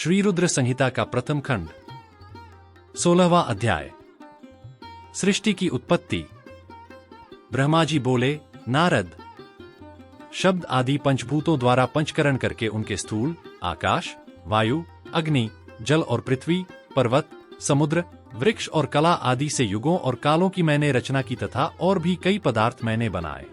श्री रुद्र संहिता का प्रथम खंड 16वां अध्याय। सृष्टि की उत्पत्ति। ब्रह्मा जी बोले, नारद, शब्द आदि पंचभूतों द्वारा पंचकरण करके उनके स्थूल आकाश, वायु, अग्नि, जल और पृथ्वी, पर्वत, समुद्र, वृक्ष और कला आदि से युगों और कालों की मैंने रचना की तथा और भी कई पदार्थ मैंने बनाए।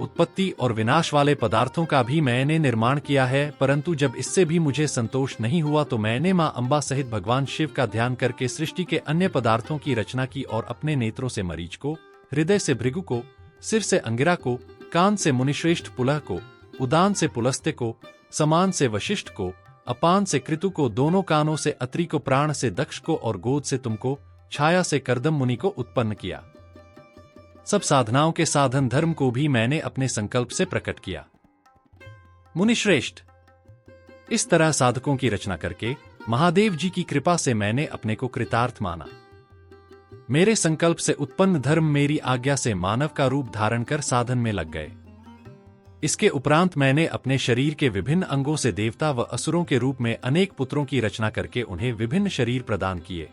उत्पत्ति और विनाश वाले पदार्थों का भी मैंने निर्माण किया है, परंतु जब इससे भी मुझे संतोष नहीं हुआ तो मैंने मां अंबा सहित भगवान शिव का ध्यान करके सृष्टि के अन्य पदार्थों की रचना की और अपने नेत्रों से मरीच को, हृदय से भृगु को, सिर से अंगिरा को, कान से मुनिश्रेष्ठ पुलह को, उदान से पुलस्त्य को, समान से वशिष्ठ को, अपान से कृतु को, दोनों कानों से अत्रि को, प्राण से दक्ष को और गोद से तुमको, छाया से कर्दम मुनि को उत्पन्न किया। सब साधनाओं के साधन धर्म को भी मैंने अपने संकल्प से प्रकट किया। मुनिश्रेष्ठ, इस तरह साधकों की रचना करके महादेव जी की कृपा से मैंने अपने को कृतार्थ माना। मेरे संकल्प से उत्पन्न धर्म मेरी आज्ञा से मानव का रूप धारण कर साधन में लग गए। इसके उपरांत मैंने अपने शरीर के विभिन्न अंगों से देवता व असुरों के रूप में अनेक पुत्रों की रचना करके उन्हें विभिन्न शरीर प्रदान किए।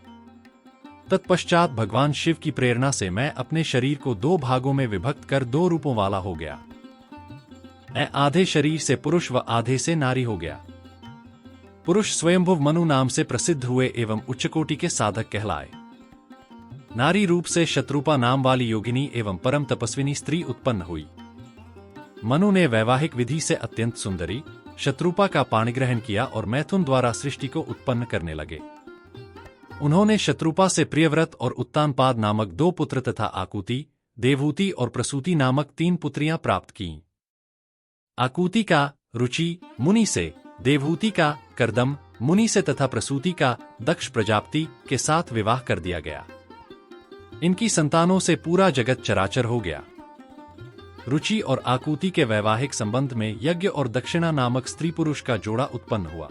तत्पश्चात भगवान शिव की प्रेरणा से मैं अपने शरीर को दो भागों में विभक्त कर दो रूपों वाला हो गया। मैं आधे शरीर से पुरुष व आधे से नारी हो गया। पुरुष स्वयंभुव मनु नाम से प्रसिद्ध हुए एवं उच्चकोटि के साधक कहलाए। नारी रूप से शत्रुपा नाम वाली योगिनी एवं परम तपस्विनी स्त्री उत्पन्न हुई। मनु ने वैवाहिक विधि से अत्यंत सुंदरी शत्रुपा का पाणिग्रहण किया और मैथुन द्वारा सृष्टि को उत्पन्न करने लगे। उन्होंने शत्रुपा से प्रियव्रत और उत्तानपाद नामक दो पुत्र तथा आकुति, देवहूति और प्रसूति नामक तीन पुत्रियां प्राप्त कीं। आकुति का रुचि मुनि से, देवहूति का कर्दम मुनि से तथा प्रसूति का दक्ष प्रजापति के साथ विवाह कर दिया गया। इनकी संतानों से पूरा जगत चराचर हो गया। रुचि और आकुति के वैवाहिक संबंध में यज्ञ और दक्षिणा नामक स्त्री पुरुष का जोड़ा उत्पन्न हुआ।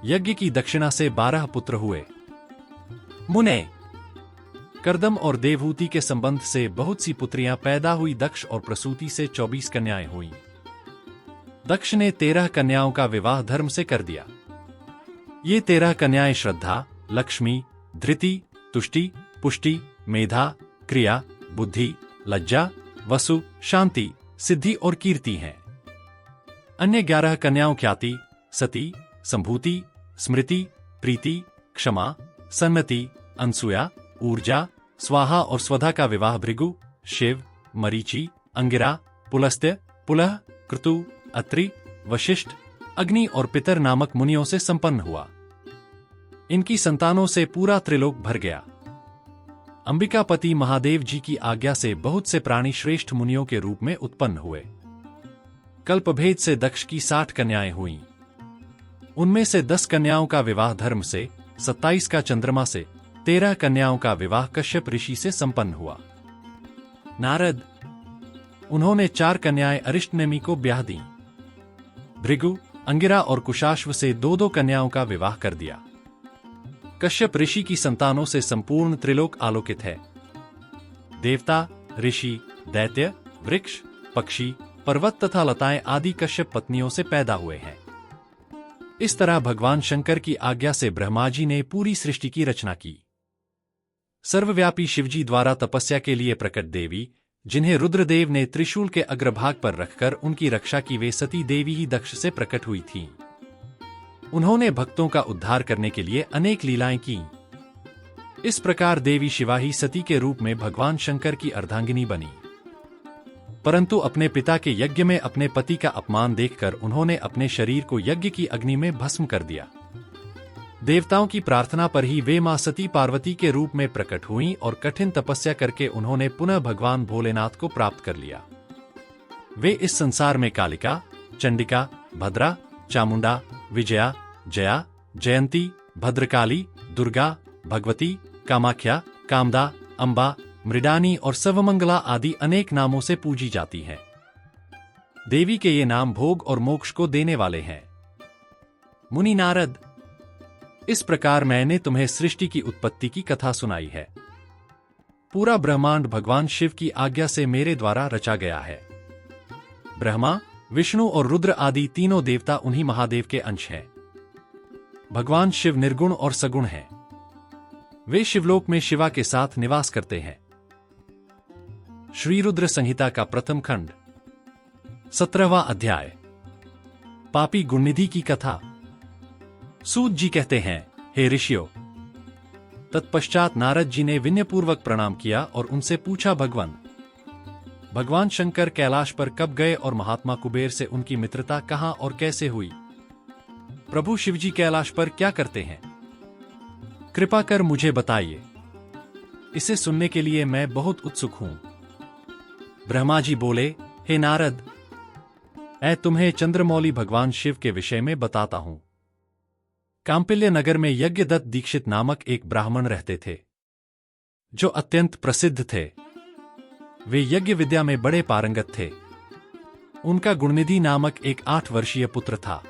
यज्ञ की दक्षिणा से 12 पुत्र हुए। मुने, कर्दम और देवहूति के संबंध से बहुत सी पुत्रियां पैदा हुई। दक्ष और प्रसूति से 24 कन्याएं हुईं। दक्ष ने 13 कन्याओं का विवाह धर्म से कर दिया। ये 13 कन्याएं श्रद्धा, लक्ष्मी, धृति, तुष्टि, पुष्टि, मेधा, क्रिया, बुद्धि, लज्जा, वसु, शांति, सिद्धि और कीर्ति हैं। अन्य 11 कन्याओं ख्याति, सती, संभूति, स्मृति, प्रीति, क्षमा, सन्नति, अनसुया, ऊर्जा, स्वाहा और स्वधा का विवाह भृगु, शिव, मरीचि, अंगिरा, पुलस्त्य, पुलह, कृतु, अत्रि, वशिष्ठ, अग्नि और पितर नामक मुनियों से संपन्न हुआ। इनकी संतानों से पूरा त्रिलोक भर गया। अंबिकापति महादेव जी की आज्ञा से बहुत से प्राणी श्रेष्ठ मुनियों के रूप में उत्पन्न हुए। कल्पभेद से दक्ष की 60 कन्याएं हुईं। उनमें से 10 कन्याओं का विवाह धर्म से, 27 का चंद्रमा से, 13 कन्याओं का विवाह कश्यप ऋषि से संपन्न हुआ। नारद, उन्होंने 4 कन्याएं अरिष्टनेमि को ब्याह दी। भृगु, अंगिरा और कुशाश्व से 2-2 कन्याओं का विवाह कर दिया। कश्यप ऋषि की संतानों से संपूर्ण त्रिलोक आलोकित है। देवता, ऋषि, दैत्य, वृक्ष, पक्षी, पर्वत तथा लताएं आदि कश्यप पत्नियों से पैदा हुए हैं। इस तरह भगवान शंकर की आज्ञा से ब्रह्मा जी ने पूरी सृष्टि की रचना की। सर्वव्यापी शिवजी द्वारा तपस्या के लिए प्रकट देवी, जिन्हें रुद्रदेव ने त्रिशूल के अग्रभाग पर रखकर उनकी रक्षा की, वे सती देवी ही दक्ष से प्रकट हुई थीं। उन्होंने भक्तों का उद्धार करने के लिए अनेक लीलाएं की। इस प्रकार देवी शिवा ही सती के रूप में भगवान शंकर की अर्धांगिनी बनी। परंतु अपने पिता के यज्ञ में अपने पति का अपमान देखकर उन्होंने अपने शरीर को यज्ञ की अग्नि में भस्म कर दिया। देवताओं की प्रार्थना पर ही वे मां सती पार्वती के रूप में प्रकट हुईं और कठिन तपस्या करके उन्होंने पुनः भगवान भोलेनाथ को प्राप्त कर लिया। वे इस संसार में कालिका, चंडिका, भद्रा, चामुंडा, विजया, जया, जयंती, भद्रकाली, दुर्गा, भगवती, कामाख्या, कामदा, अंबा, मृडानी और सर्वमंगला आदि अनेक नामों से पूजी जाती हैं। देवी के ये नाम भोग और मोक्ष को देने वाले हैं। मुनि नारद, इस प्रकार मैंने तुम्हें सृष्टि की उत्पत्ति की कथा सुनाई है। पूरा ब्रह्मांड भगवान शिव की आज्ञा से मेरे द्वारा रचा गया है। ब्रह्मा, विष्णु और रुद्र आदि तीनों देवता उन्हीं महादेव के अंश हैं। भगवान शिव निर्गुण और सगुण हैं। वे शिवलोक में शिवा के साथ निवास करते हैं। श्री रुद्र संहिता का प्रथम खंड 17वां अध्याय। पापी गुणनिधि की कथा। सूत जी कहते हैं, हे ऋषियों। तत्पश्चात नारद जी ने विनयपूर्वक प्रणाम किया और उनसे पूछा, भगवान शंकर कैलाश पर कब गए और महात्मा कुबेर से उनकी मित्रता कहां और कैसे हुई? प्रभु शिवजी कैलाश पर क्या करते हैं? कृपा कर मुझे बताइए। इसे सुनने के लिए मैं बहुत उत्सुक हूं। ब्रह्मा जी बोले, हे नारद, तुम्हें चंद्रमौली भगवान शिव के विषय में बताता हूं। कांपिल्य नगर में यज्ञदत्त दीक्षित नामक एक ब्राह्मण रहते थे, जो अत्यंत प्रसिद्ध थे। वे यज्ञ विद्या में बड़े पारंगत थे। उनका गुणनिधि नामक एक 8 वर्षीय पुत्र था।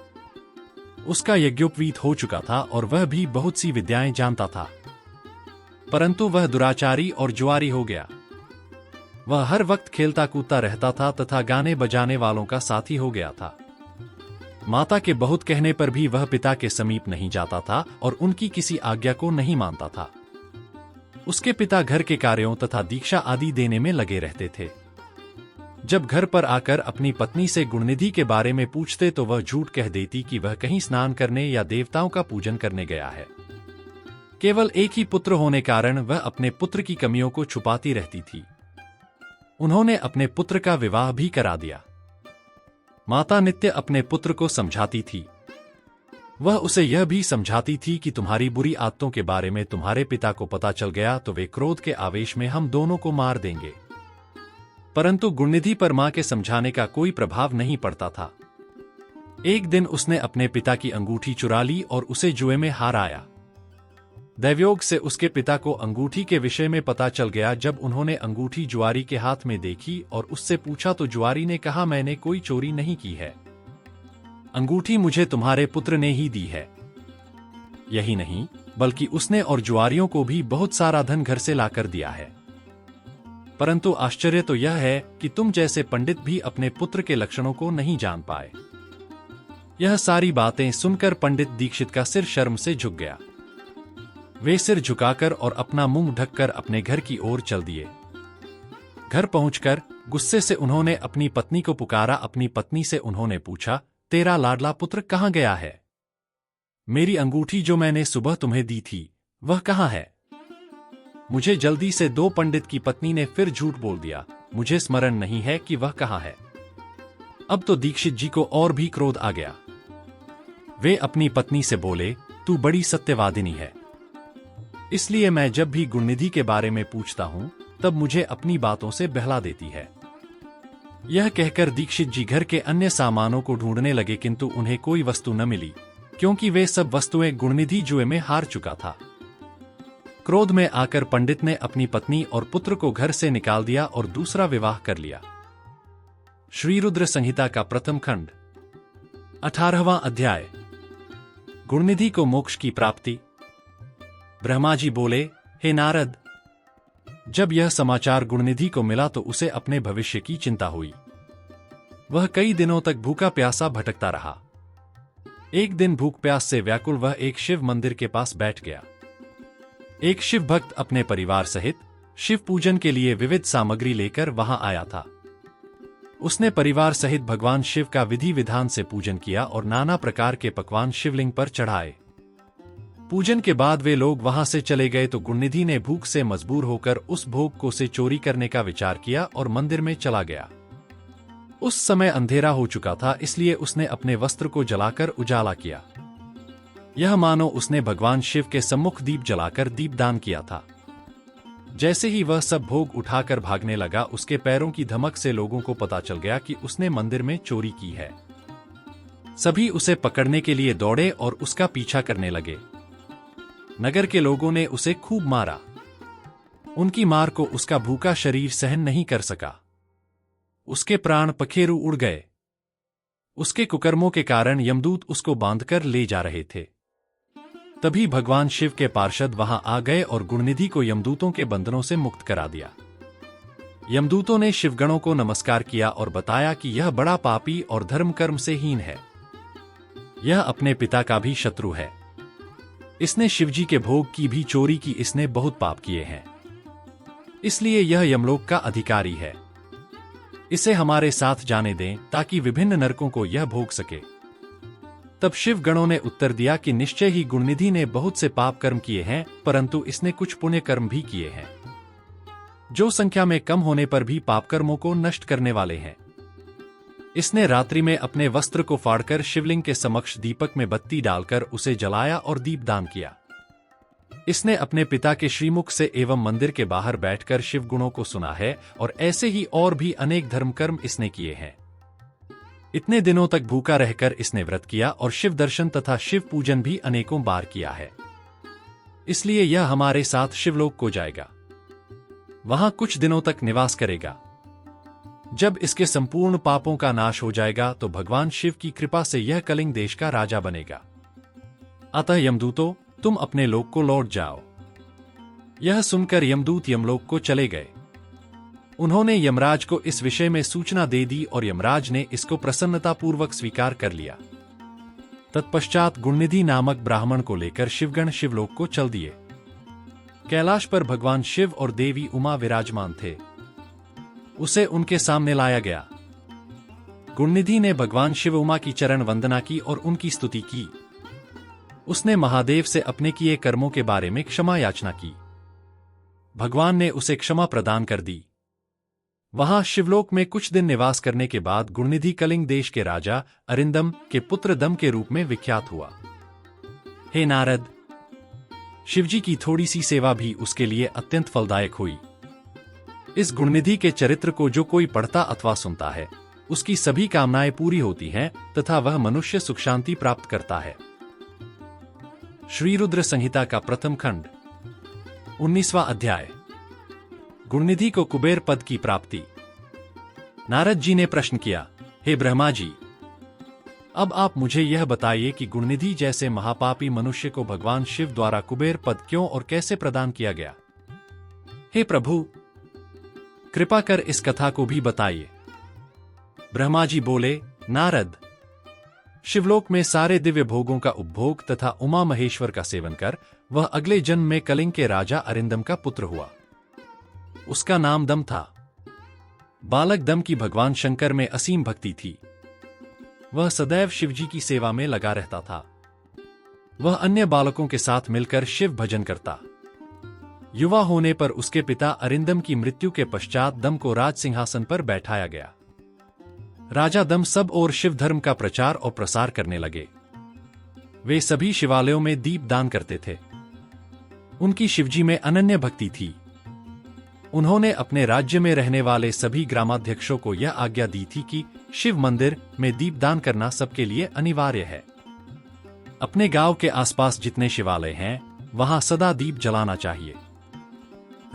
उसका यज्ञोपवीत हो चुका था और वह भी बहुत सी विद्याएं जानता था, परंतु वह दुराचारी और जुआरी हो गया। वह हर वक्त खेलता कूदता रहता था तथा गाने बजाने वालों का साथी हो गया था। माता के बहुत कहने पर भी वह पिता के समीप नहीं जाता था और उनकी किसी आज्ञा को नहीं मानता था। उसके पिता घर के कार्यों तथा दीक्षा आदि देने में लगे रहते थे। जब घर पर आकर अपनी पत्नी से गुणनिधि के बारे में पूछते तो वह झूठ कह देती कि वह कहीं स्नान करने या देवताओं का पूजन करने गया है। केवल एक ही पुत्र होने कारण वह अपने पुत्र की कमियों को छुपाती रहती थी। उन्होंने अपने पुत्र का विवाह भी करा दिया। माता नित्य अपने पुत्र को समझाती थी। वह उसे यह भी समझाती थी कि तुम्हारी बुरी आदतों के बारे में तुम्हारे पिता को पता चल गया तो वे क्रोध के आवेश में हम दोनों को मार देंगे। परंतु गुणनिधि पर मां के समझाने का कोई प्रभाव नहीं पड़ता था। एक दिन उसने अपने पिता की अंगूठी चुरा ली और उसे जुए में हाराया। दैवयोग से उसके पिता को अंगूठी के विषय में पता चल गया। जब उन्होंने अंगूठी जुआरी के हाथ में देखी और उससे पूछा तो जुआरी ने कहा, मैंने कोई चोरी नहीं की है, अंगूठी मुझे तुम्हारे पुत्र ने ही दी है। यही नहीं, बल्कि उसने और जुआरियों को भी बहुत सारा धन घर से लाकर दिया है। परंतु आश्चर्य तो यह है कि तुम जैसे पंडित भी अपने पुत्र के लक्षणों को नहीं जान पाए। यह सारी बातें सुनकर पंडित दीक्षित का सिर शर्म से झुक गया। वे सिर झुकाकर और अपना मुंह ढककर अपने घर की ओर चल दिए। घर पहुंचकर गुस्से से उन्होंने अपनी पत्नी को पुकारा। अपनी पत्नी से उन्होंने पूछा, तेरा लाडला पुत्र कहां गया है? मेरी अंगूठी जो मैंने सुबह तुम्हें दी थी, वह कहां है? मुझे जल्दी से दो। पंडित की पत्नी ने फिर झूठ बोल दिया, मुझे स्मरण नहीं है कि वह कहां है। अब तो दीक्षित जी को और भी क्रोध आ गया। वे अपनी पत्नी से बोले, तू बड़ी सत्यवादिनी है, इसलिए मैं जब भी गुणनिधि के बारे में पूछता हूं तब मुझे अपनी बातों से बहला देती है। यह कहकर दीक्षित जी घर के अन्य सामानों को ढूंढने लगे, किंतु उन्हें कोई वस्तु न मिली, क्योंकि वे सब वस्तुएं गुणनिधि जुए में हार चुका था। क्रोध में आकर पंडित ने अपनी पत्नी और पुत्र को घर से निकाल दिया और दूसरा विवाह कर लिया। श्री रुद्र संहिता का प्रथम खंड 18वां अध्याय। गुणनिधि को मोक्ष की प्राप्ति। ब्रह्मा जी बोले, हे नारद, जब यह समाचार गुणनिधि को मिला तो उसे अपने भविष्य की चिंता हुई। वह कई दिनों तक भूखा प्यासा भटकता रहा। एक दिन भूख प्यास से व्याकुल वह एक शिव मंदिर के पास बैठ गया। एक शिव भक्त अपने परिवार सहित शिव पूजन के लिए विविध सामग्री लेकर वहां आया था। उसने परिवार सहित भगवान शिव का विधि विधान से पूजन किया और नाना प्रकार के पकवान शिवलिंग पर चढ़ाए। पूजन के बाद वे लोग वहां से चले गए तो गुणनिधि ने भूख से मजबूर होकर उस भोग को से चोरी करने का विचार किया और मंदिर में चला गया। उस समय अंधेरा हो चुका था, इसलिए उसने अपने वस्त्र को जलाकर उजाला किया। यह मानो उसने भगवान शिव के सम्मुख दीप जलाकर दीपदान किया था। जैसे ही वह सब भोग उठाकर भागने लगा, उसके पैरों की धमक से लोगों को पता चल गया कि उसने मंदिर में चोरी की है। सभी उसे पकड़ने के लिए दौड़े और उसका पीछा करने लगे। नगर के लोगों ने उसे खूब मारा। उनकी मार को उसका भूखा शरीर सहन नहीं कर सका। उसके प्राण पखेरु उड़ गए। उसके कुकर्मों के कारण यमदूत उसको बांधकर ले जा रहे थे। तभी भगवान शिव के पार्षद वहां आ गए और गुणनिधि को यमदूतों के बंधनों से मुक्त करा दिया। यमदूतों ने शिवगणों को नमस्कार किया और बताया कि यह बड़ा पापी और धर्म कर्म से हीन है। यह अपने पिता का भी शत्रु है। इसने शिवजी के भोग की भी चोरी की। इसने बहुत पाप किए हैं, इसलिए यह यमलोक का अधिकारी है। इसे हमारे साथ जाने दें ताकि विभिन्न नरकों को यह भोग सके। तब शिव गणों ने उत्तर दिया कि निश्चय ही गुणनिधि ने बहुत से पाप कर्म किए हैं, परंतु इसने कुछ पुण्य कर्म भी किए हैं, जो संख्या में कम होने पर भी पाप कर्मों को नष्ट करने वाले हैं। इसने रात्रि में अपने वस्त्र को फाड़कर शिवलिंग के समक्ष दीपक में बत्ती डालकर उसे जलाया और दीपदान किया। इसने अपने पिता के श्रीमुख से एवं मंदिर के बाहर बैठकर शिव गुणों को सुना है, और ऐसे ही और भी अनेक धर्म कर्म इसने किए हैं। इतने दिनों तक भूखा रहकर इसने व्रत किया और शिव दर्शन तथा शिव पूजन भी अनेकों बार किया है, इसलिए यह हमारे साथ शिवलोक को जाएगा, वहां कुछ दिनों तक निवास करेगा। जब इसके संपूर्ण पापों का नाश हो जाएगा तो भगवान शिव की कृपा से यह कलिंग देश का राजा बनेगा। अतः यमदूतों, तुम अपने लोक को लौट जाओ। यह सुनकर यमदूत यमलोक को चले गए। उन्होंने यमराज को इस विषय में सूचना दे दी और यमराज ने इसको प्रसन्नतापूर्वक स्वीकार कर लिया। तत्पश्चात गुणनिधि नामक ब्राह्मण को लेकर शिवगण शिवलोक को चल दिए। कैलाश पर भगवान शिव और देवी उमा विराजमान थे। उसे उनके सामने लाया गया। गुणनिधि ने भगवान शिव उमा की चरण वंदना की और उनकी स्तुति की। उसने महादेव से अपने किए कर्मों के बारे में क्षमा याचना की। भगवान ने उसे क्षमा प्रदान कर दी। वहां शिवलोक में कुछ दिन निवास करने के बाद गुणनिधि कलिंग देश के राजा अरिंदम के पुत्र दम के रूप में विख्यात हुआ। हे नारद, शिवजी की थोड़ी सी सेवा भी उसके लिए अत्यंत फलदायक हुई। इस गुणनिधि के चरित्र को जो कोई पढ़ता अथवा सुनता है, उसकी सभी कामनाएं पूरी होती हैं तथा वह मनुष्य सुख शांति प्राप्त करता है। श्री रुद्र संहिता का प्रथम खंड 19वां अध्याय। गुणनिधि को कुबेर पद की प्राप्ति। नारद जी ने प्रश्न किया, हे ब्रह्मा जी, अब आप मुझे यह बताइए कि गुणनिधि जैसे महापापी मनुष्य को भगवान शिव द्वारा कुबेर पद क्यों और कैसे प्रदान किया गया। हे प्रभु, कृपा कर इस कथा को भी बताइए। ब्रह्मा जी बोले, नारद, शिवलोक में सारे दिव्य भोगों का उपभोग तथा उमा महेश्वर का सेवन कर वह अगले जन्म में कलिंग के राजा अरिंदम का पुत्र हुआ। उसका नाम दम था। बालक दम की भगवान शंकर में असीम भक्ति थी। वह सदैव शिवजी की सेवा में लगा रहता था। वह अन्य बालकों के साथ मिलकर शिव भजन करता। युवा होने पर उसके पिता अरिंदम की मृत्यु के पश्चात दम को राज सिंहासन पर बैठाया गया। राजा दम सब ओर शिव धर्म का प्रचार और प्रसार करने लगे। वे सभी शिवालयों में दीप दान करते थे। उनकी शिवजी में अनन्य भक्ति थी। उन्होंने अपने राज्य में रहने वाले सभी ग्रामाध्यक्षों को यह आज्ञा दी थी कि शिव मंदिर में दीपदान करना सबके लिए अनिवार्य है। अपने गांव के आसपास जितने शिवालय हैं, वहां सदा दीप जलाना चाहिए।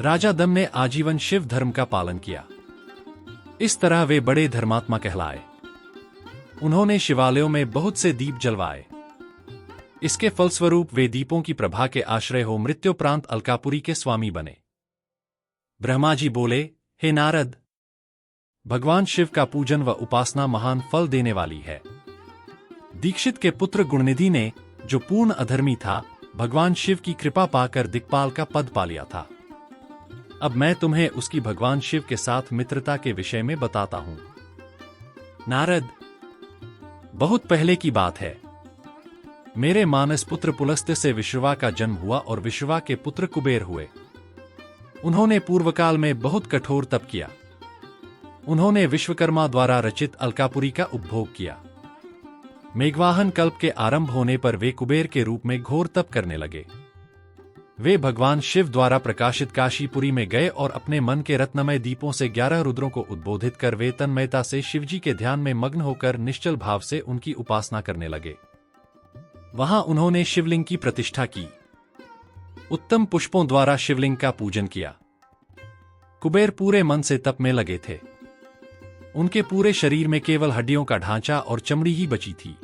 राजा दम ने आजीवन शिव धर्म का पालन किया। इस तरह वे बड़े धर्मात्मा कहलाए। उन्होंने शिवालयों में बहुत से दीप जलवाए। इसके फलस्वरूप वे दीपों की प्रभा के आश्रय हो मृत्युपरांत अलकापुरी के स्वामी बने। ब्रह्मा जी बोले, हे नारद, भगवान शिव का पूजन व उपासना महान फल देने वाली है। दीक्षित के पुत्र गुणनिधि ने, जो पूर्ण अधर्मी था, भगवान शिव की कृपा पाकर दिक्पाल का पद पा लिया था। अब मैं तुम्हें उसकी भगवान शिव के साथ मित्रता के विषय में बताता हूं। नारद, बहुत पहले की बात है। मेरे मानस पुत्र पुलस्त्य से विश्रवा का जन्म हुआ और विश्रवा के पुत्र कुबेर हुए। उन्होंने पूर्वकाल में बहुत कठोर तप किया। उन्होंने विश्वकर्मा द्वारा रचित अलकापुरी का उपभोग किया। मेघवाहन कल्प के आरंभ होने पर वे कुबेर के रूप में घोर तप करने लगे। वे भगवान शिव द्वारा प्रकाशित काशीपुरी में गए और अपने मन के रत्नमय दीपों से 11 रुद्रों को उद्बोधित कर वे तन्मयता से शिवजी के ध्यान में मग्न होकर निश्चल भाव से उनकी उपासना करने लगे। वहां उन्होंने शिवलिंग की प्रतिष्ठा की। उत्तम पुष्पों द्वारा शिवलिंग का पूजन किया। कुबेर पूरे मन से तप में लगे थे। उनके पूरे शरीर में केवल हड्डियों का ढांचा और चमड़ी ही बची थी।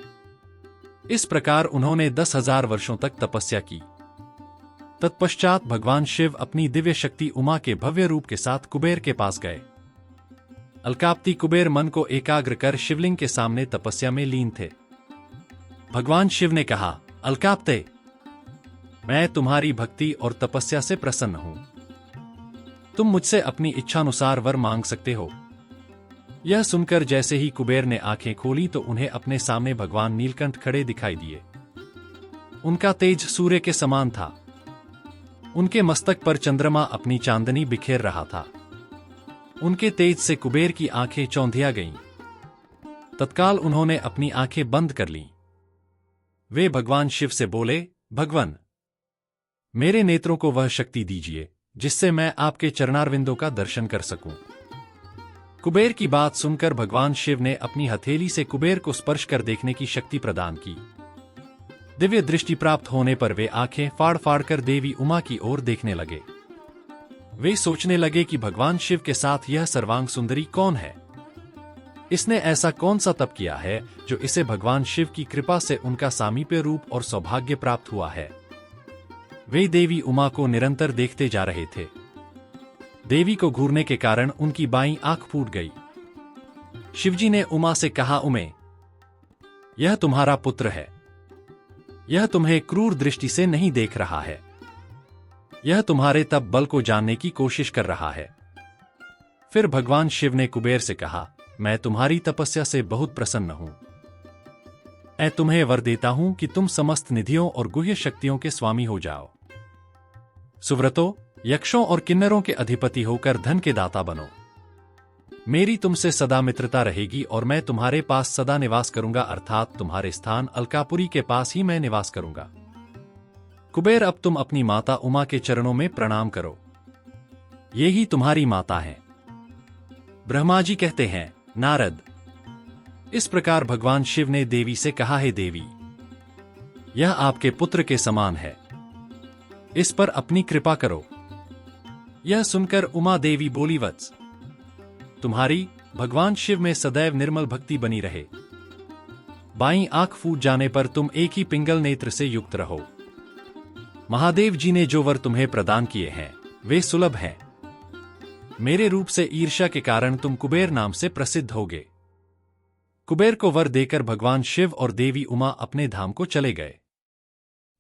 इस प्रकार उन्होंने 10,000 वर्षों तक तपस्या की। तत्पश्चात भगवान शिव अपनी दिव्य शक्ति उमा के भव्य रूप के साथ कुबेर के पास गए। अलकाप्ति कुबेर मन को एकाग्र कर शिवलिंग के सामने तपस्या में लीन थे। भगवान शिव ने कहा, अलकाप्ते, मैं तुम्हारी भक्ति और तपस्या से प्रसन्न हूं। तुम मुझसे अपनी इच्छानुसार वर मांग सकते हो। यह सुनकर जैसे ही कुबेर ने आंखें खोली तो उन्हें अपने सामने भगवान नीलकंठ खड़े दिखाई दिए। उनका तेज सूर्य के समान था। उनके मस्तक पर चंद्रमा अपनी चांदनी बिखेर रहा था। उनके तेज से कुबेर की आंखें चौंधिया गईं। तत्काल उन्होंने अपनी आंखें बंद कर लीं। वे भगवान शिव से बोले, भगवान, मेरे नेत्रों को वह शक्ति दीजिए जिससे मैं आपके चरणारविंदों का दर्शन कर सकूं। कुबेर की बात सुनकर भगवान शिव ने अपनी हथेली से कुबेर को स्पर्श कर देखने की शक्ति प्रदान की। दिव्य दृष्टि प्राप्त होने पर वे आंखें फाड़ फाड़ कर देवी उमा की ओर देखने लगे। वे सोचने लगे कि भगवान शिव के साथ यह सर्वांग सुंदरी कौन है। इसने ऐसा कौन सा तप किया है जो इसे भगवान शिव की कृपा से उनका सामीप्य रूप और सौभाग्य प्राप्त हुआ है। वे देवी उमा को निरंतर देखते जा रहे थे। देवी को घूरने के कारण उनकी बाईं आंख फूट गई। शिवजी ने उमा से कहा, उमे, यह तुम्हारा पुत्र है। यह तुम्हें क्रूर दृष्टि से नहीं देख रहा है। यह तुम्हारे तप बल को जानने की कोशिश कर रहा है। फिर भगवान शिव ने कुबेर से कहा, मैं तुम्हारी तपस्या से बहुत प्रसन्न हूं। मैं तुम्हें वर देता हूं कि तुम समस्त निधियों और गुह्य शक्तियों के स्वामी हो जाओ। सुव्रतो, यक्षों और किन्नरों के अधिपति होकर धन के दाता बनो। मेरी तुमसे सदा मित्रता रहेगी और मैं तुम्हारे पास सदा निवास करूंगा, अर्थात तुम्हारे स्थान अलकापुरी के पास ही मैं निवास करूंगा। कुबेर, अब तुम अपनी माता उमा के चरणों में प्रणाम करो। ये ही तुम्हारी माता है। ब्रह्मा जी कहते हैं, नारद, इस प्रकार भगवान शिव ने देवी से कहा, है देवी, यह आपके पुत्र के समान है। इस पर अपनी कृपा करो। यह सुनकर उमा देवी बोली, वत्स, तुम्हारी भगवान शिव में सदैव निर्मल भक्ति बनी रहे। बाईं आंख फूट जाने पर तुम एक ही पिंगल नेत्र से युक्त रहो। महादेव जी ने जो वर तुम्हें प्रदान किए हैं वे सुलभ हैं। मेरे रूप से ईर्ष्या के कारण तुम कुबेर नाम से प्रसिद्ध होगे। कुबेर को वर देकर भगवान शिव और देवी उमा अपने धाम को चले गए।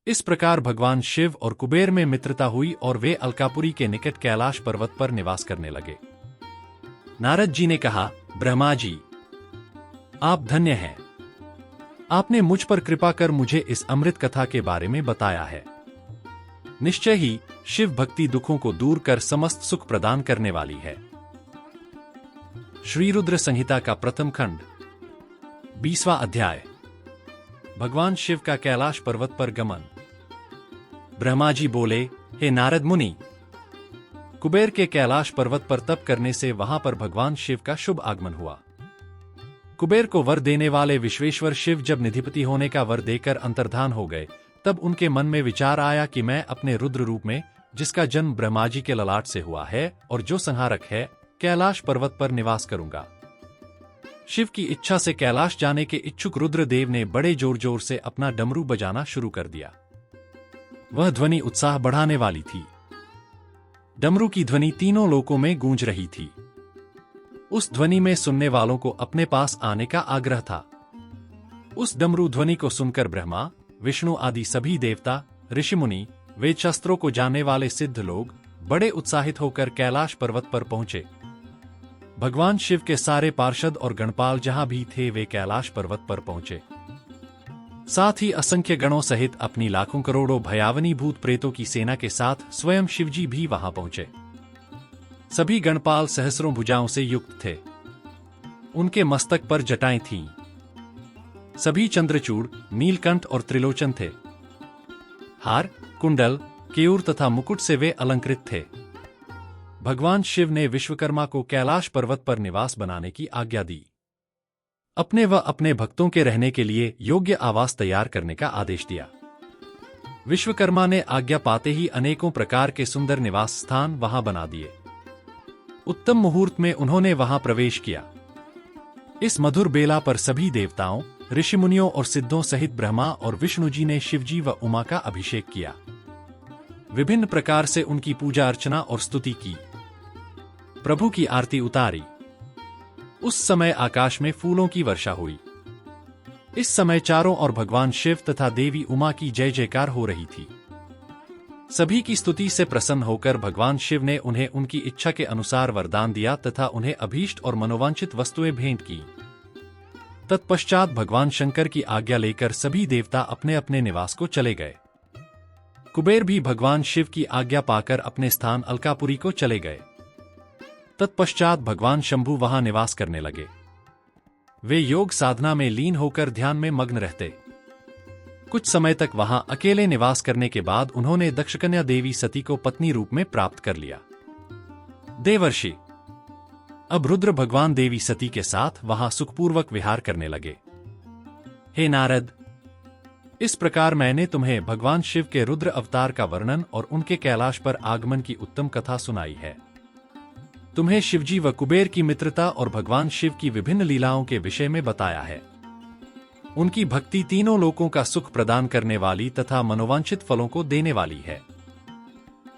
इस प्रकार भगवान शिव और कुबेर में मित्रता हुई और वे अलकापुरी के निकट कैलाश पर्वत पर निवास करने लगे। नारद जी ने कहा, ब्रह्मा जी, आप धन्य हैं। आपने मुझ पर कृपा कर मुझे इस अमृत कथा के बारे में बताया है। निश्चय ही शिव भक्ति दुखों को दूर कर समस्त सुख प्रदान करने वाली है। श्री रुद्र संहिता का प्रथम खंड, 20वां अध्याय। भगवान शिव का कैलाश पर्वत पर गमन। ब्रह्मा जी बोले, हे नारद मुनि, कुबेर के कैलाश पर्वत पर तप करने से वहां पर भगवान शिव का शुभ आगमन हुआ। कुबेर को वर देने वाले विश्वेश्वर शिव जब निधिपति होने का वर देकर अंतर्धान हो गए, तब उनके मन में विचार आया कि मैं अपने रुद्र रूप में, जिसका जन्म ब्रह्मा जी के ललाट से हुआ है और जो संहारक है, कैलाश पर्वत पर निवास करूंगा। शिव की इच्छा से कैलाश जाने के इच्छुक रुद्रदेव ने बड़े जोर जोर से अपना डमरू बजाना शुरू कर दिया। वह ध्वनि उत्साह बढ़ाने वाली थी। डमरू की ध्वनि तीनों लोकों में गूंज रही थी। उस ध्वनि में सुनने वालों को अपने पास आने का आग्रह था। उस डमरू ध्वनि को सुनकर ब्रह्मा, विष्णु आदि सभी देवता, ऋषिमुनि, वेद शास्त्रों को जानने वाले सिद्ध लोग बड़े उत्साहित होकर कैलाश पर्वत पर पहुंचे। भगवान शिव के सारे पार्षद और गणपाल जहां भी थे वे कैलाश पर्वत पर पहुंचे। साथ ही असंख्य गणों सहित अपनी लाखों करोड़ों भयावनी भूत प्रेतों की सेना के साथ स्वयं शिवजी भी वहां पहुंचे। सभी गणपाल सहस्रों भुजाओं से युक्त थे। उनके मस्तक पर जटाएं थीं। सभी चंद्रचूड़, नीलकंठ और त्रिलोचन थे। हार, कुंडल, केयूर तथा मुकुट से वे अलंकृत थे। भगवान शिव ने विश्वकर्मा को कैलाश पर्वत पर निवास बनाने की आज्ञा दी। अपने व अपने भक्तों के रहने के लिए योग्य आवास तैयार करने का आदेश दिया। विश्वकर्मा ने आज्ञा पाते ही अनेकों प्रकार के सुंदर निवास स्थान वहां बना दिए। उत्तम मुहूर्त में उन्होंने वहां प्रवेश किया। इस मधुर बेला पर सभी देवताओं, ऋषिमुनियों और सिद्धों सहित ब्रह्मा और विष्णु जी ने शिवजी व उमा का अभिषेक किया। विभिन्न प्रकार से उनकी पूजा अर्चना और स्तुति की। प्रभु की आरती उतारी। उस समय आकाश में फूलों की वर्षा हुई। इस समय चारों ओर भगवान शिव तथा देवी उमा की जय जयकार हो रही थी। सभी की स्तुति से प्रसन्न होकर भगवान शिव ने उन्हें उनकी इच्छा के अनुसार वरदान दिया तथा उन्हें अभीष्ट और मनोवांछित वस्तुएं भेंट की। तत्पश्चात भगवान शंकर की आज्ञा लेकर सभी देवता अपने अपने निवास को चले गए। कुबेर भी भगवान शिव की आज्ञा पाकर अपने स्थान अलकापुरी को चले गए। तत्पश्चात भगवान शंभु वहां निवास करने लगे। वे योग साधना में लीन होकर ध्यान में मग्न रहते। कुछ समय तक वहां अकेले निवास करने के बाद उन्होंने दक्षकन्या देवी सती को पत्नी रूप में प्राप्त कर लिया। देवर्षि अब रुद्र भगवान देवी सती के साथ वहां सुखपूर्वक विहार करने लगे। हे नारद, इस प्रकार मैंने तुम्हें भगवान शिव के रुद्र अवतार का वर्णन और उनके कैलाश पर आगमन की उत्तम कथा सुनाई है। तुम्हें शिवजी व कुबेर की मित्रता और भगवान शिव की विभिन्न लीलाओं के विषय में बताया है। उनकी भक्ति तीनों लोकों का सुख प्रदान करने वाली तथा मनोवांछित फलों को देने वाली है।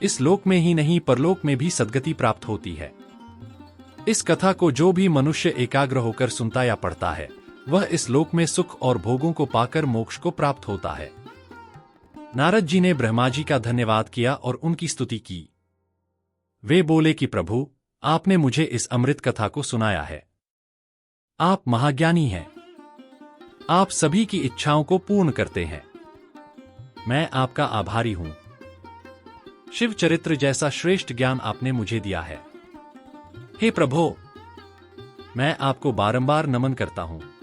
इस लोक में ही नहीं परलोक में भी सद्गति प्राप्त होती है। इस कथा को जो भी मनुष्य एकाग्र होकर सुनता या पढ़ता है, वह इस लोक में सुख और भोगों को पाकर मोक्ष को प्राप्त होता है। नारद जी ने ब्रह्मा जी का धन्यवाद किया और उनकी स्तुति की। वे बोले कि प्रभु, आपने मुझे इस अमृत कथा को सुनाया है। आप महाज्ञानी हैं। आप सभी की इच्छाओं को पूर्ण करते हैं। मैं आपका आभारी हूं। शिव चरित्र जैसा श्रेष्ठ ज्ञान आपने मुझे दिया है। हे प्रभो, मैं आपको बारंबार नमन करता हूं।